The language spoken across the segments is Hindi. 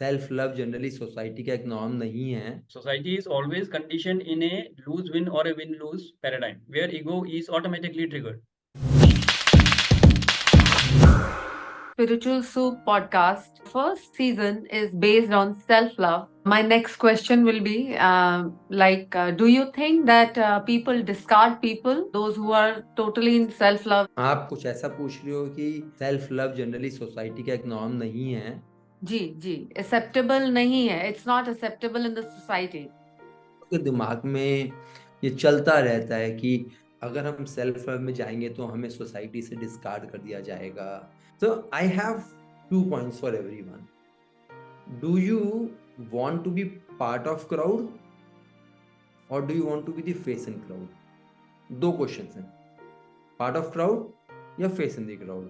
सेल्फ लव जनरली सोसाइटी का एक नॉर्म नहीं है। Society is always conditioned in a lose-win or a win-lose paradigm, where ego is automatically triggered. Spiritual Soup podcast. First season is based on self love. My next question will be do you think that people discard people, those who are totally in self love? आप कुछ ऐसा पूछ रहे हो कि सेल्फ लव जनरली सोसाइटी का एक नॉर्म नहीं है। जी जी, एक्सेप्टेबल नहीं है, it's not acceptable in the society. के दिमाग में ये चलता रहता है कि अगर हम सेल्फ लव में जाएंगे तो हमें सोसाइटी से डिस्कार्ड कर दिया जाएगा। तो I have 2 points for everyone. Do you want to be part of crowd और do you want to be the face in crowd? 2 questions हैं, पार्ट ऑफ क्राउड या फेस इन द क्राउड।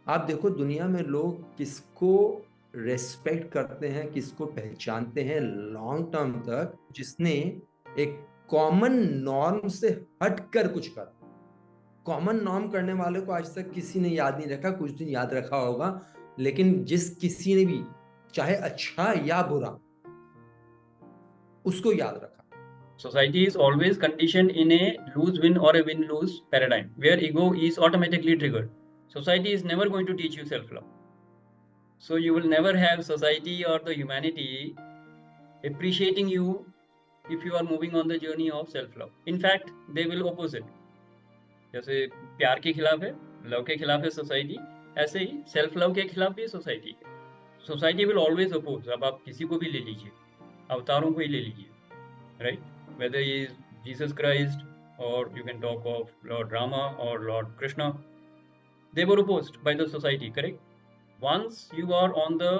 आप देखो दुनिया में लोग किसको रेस्पेक्ट करते हैं, किसको पहचानते हैं लॉन्ग टर्म तक, जिसने एक कॉमन नॉर्म से हटकर कुछ कर। कॉमन नॉर्म करने वाले को आज तक किसी ने याद नहीं रखा, कुछ दिन याद रखा होगा, लेकिन जिस किसी ने भी चाहे अच्छा या बुरा उसको याद रखा। Society is always conditioned in a lose-win or a win-lose paradigm, where ego is automatically triggered. Society is never going to teach you self-love. So you will never have society or the humanity appreciating you if you are moving on the journey of self-love. In fact, they will oppose it. जैसे प्यार के खिलाफ है, लव के खिलाफ है सोसाइटी, ऐसे ही सेल्फ लव के खिलाफ भी सोसाइटी है। Society will always oppose. अब आप किसी को भी ले लीजिए, अवतारों को ही ले लीजिए, right? Whether he is Jesus Christ or you can talk of Lord Rama or Lord Krishna, they were opposed by the society, correct? Once you are on the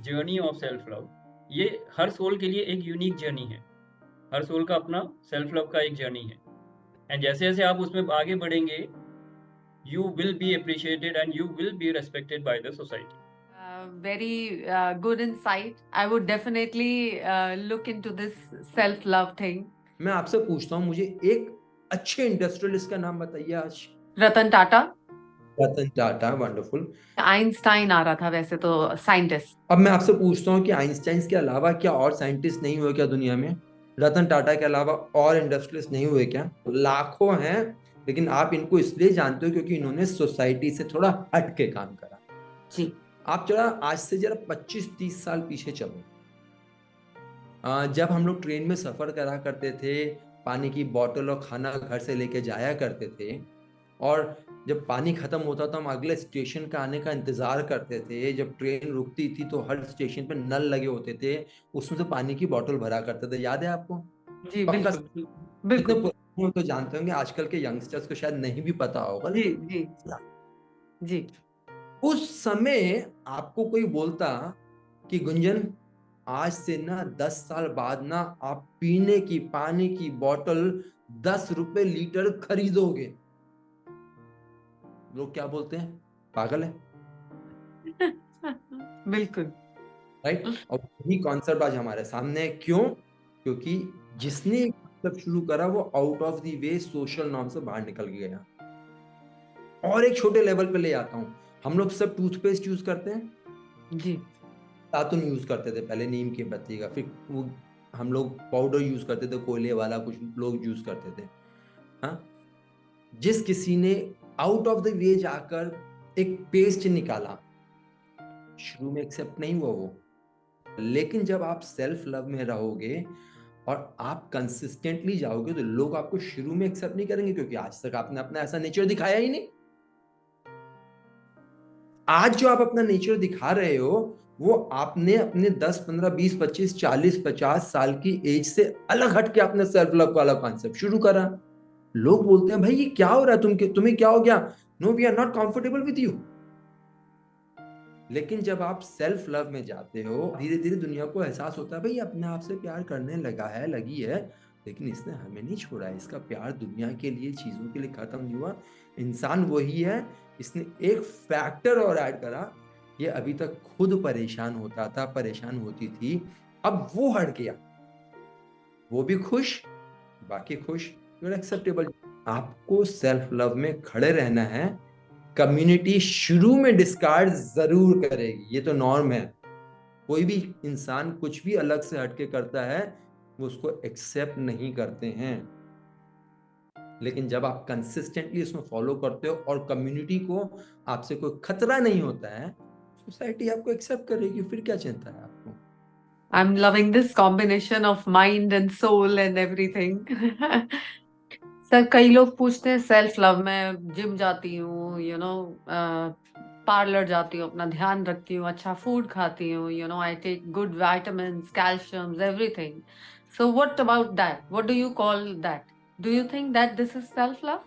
journey of self-love, ये हर सोल के लिए एक यूनिक जर्नी है, हर सोल का अपना सेल्फ लव का एक जर्नी है। एंड जैसे जैसे आप उसमें आगे बढ़ेंगे, you will be appreciated and you will be respected by the society. Very good insight. I would definitely look into this self-love thing. मैं आपसे पूछता हूँ, मुझे एक अच्छे इंडस्ट्रियलिस्ट का नाम बताइए आज। रतन टाटा। रतन टाटा, वंडरफुल। आइंस्टाइन आ रहा था वैसे तो, साइंटिस्ट। अब मैं आपसे पूछता हूँ कि आइंस्टाइन के अलावा क्या और साइंटिस्ट नहीं हुए क्या दुनिया में? रतन टाटा के अलावा और इंडस्ट्रियलिस्ट नहीं हुए क्या? लाखों हैं, लेकिन आप इनको इसलिए जानते हो क्योंकि इन्होंने सोसाइटी से थोड़ा हट के काम करा। जी। आप जरा आज से जरा 25-30 साल पीछे चलो। जब हम लोग ट्रेन में सफर करा करते थे, पानी की बोतल और खाना घर से लेके जाया करते थे, और जब पानी खत्म होता तो हम अगले स्टेशन का आने का इंतजार करते थे। जब ट्रेन रुकती थी तो हर स्टेशन पे नल लगे होते थे, उसमें से पानी की बोतल भरा करते थे। याद है आपको? जी पक्का बिल्कुल इतने बिल्कुल। पुराने तो जानते होंगे, आजकल के यंगस्टर्स को शायद नहीं भी पता होगा। जी जी जी। उस समय आपको कोई बोलता कि गुंजन, आज से ना 10 साल बाद ना आप पीने की पानी की बोतल 10 रुपए लीटर खरीदोगे, लोग क्या बोलते हैं? पागल है। बिल्कुल राइट। और वही कॉन्सेप्ट आज हमारे सामने है। क्यों? क्योंकि जिसने कॉन्सेप्ट शुरू करा वो out of the way social norm से बाहर निकल गया। और एक छोटे लेवल पे ले आता हूँ, हम लोग सब टूथपेस्ट यूज करते हैं जी। दातुन यूज करते थे पहले, नीम की पत्ती का, फिर वो हम लोग पाउडर यूज करते थे, कोयले वाला कुछ लोग यूज करते थे। हाँ, जिस किसी ने आउट ऑफ द वे जाकर एक पेस्ट निकाला, शुरू में एक्सेप्ट नहीं हुआ वो, लेकिन जब आप सेल्फ लव में रहोगे और आप कंसिस्टेंटली जाओगे तो लोग आपको शुरू में एक्सेप्ट नहीं करेंगे, क्योंकि आज तक आपने अपना ऐसा नेचर दिखाया ही नहीं। आज जो आप अपना नेचर दिखा रहे हो वो आपने अपने 10, 15, 20, 25, 40, 50 साल की एज से अलग हट के अपने सेल्फ लव वाला कॉन्सेप्ट शुरू करा। लोग बोलते हैं भाई ये क्या हो रहा है, तुम्हें क्या हो गया? No, we are not comfortable with you. लेकिन जब आप सेल्फ लव में जाते हो, धीरे धीरे दुनिया को एहसास होता है भाई अपने आप से प्यार करने लगा है, लगी है, लेकिन इसने हमें नहीं छोड़ा है। इसका प्यार दुनिया के लिए, चीजों के लिए खत्म नहीं हुआ। इंसान वही है, इसने एक फैक्टर और ऐड करा, ये अभी तक खुद परेशान होता था, परेशान होती थी, अब वो हट गया, वो भी खुश, बाकी खुश, यूर एक्सेप्टेबल। आपको सेल्फ लव में खड़े रहना है। कम्युनिटी शुरू में डिस्कार्ड जरूर करेगी, ये तो नॉर्म है, कोई भी इंसान कुछ भी अलग से हटके करता है वो उसको एक्सेप्ट नहीं करते हैं, लेकिन जब आप कंसिस्टेंटली उसमें फॉलो करते हो और कम्युनिटी को आपसे कोई खतरा नहीं होता है, सोसाइटी आपको एक्सेप्ट करेगी, फिर क्या चिंता है आपको। I'm loving this combination of mind and soul and everything. Sir कई लोग पूछते हैं सेल्फ लव, मैं जिम जाती हूँ, पार्लर जाती हूँ, अपना ध्यान रखती हूँ, अच्छा फूड खाती हूँ, I take good vitamins, calciums, everything. So what about that? What do you call that? Do you think that this is self love?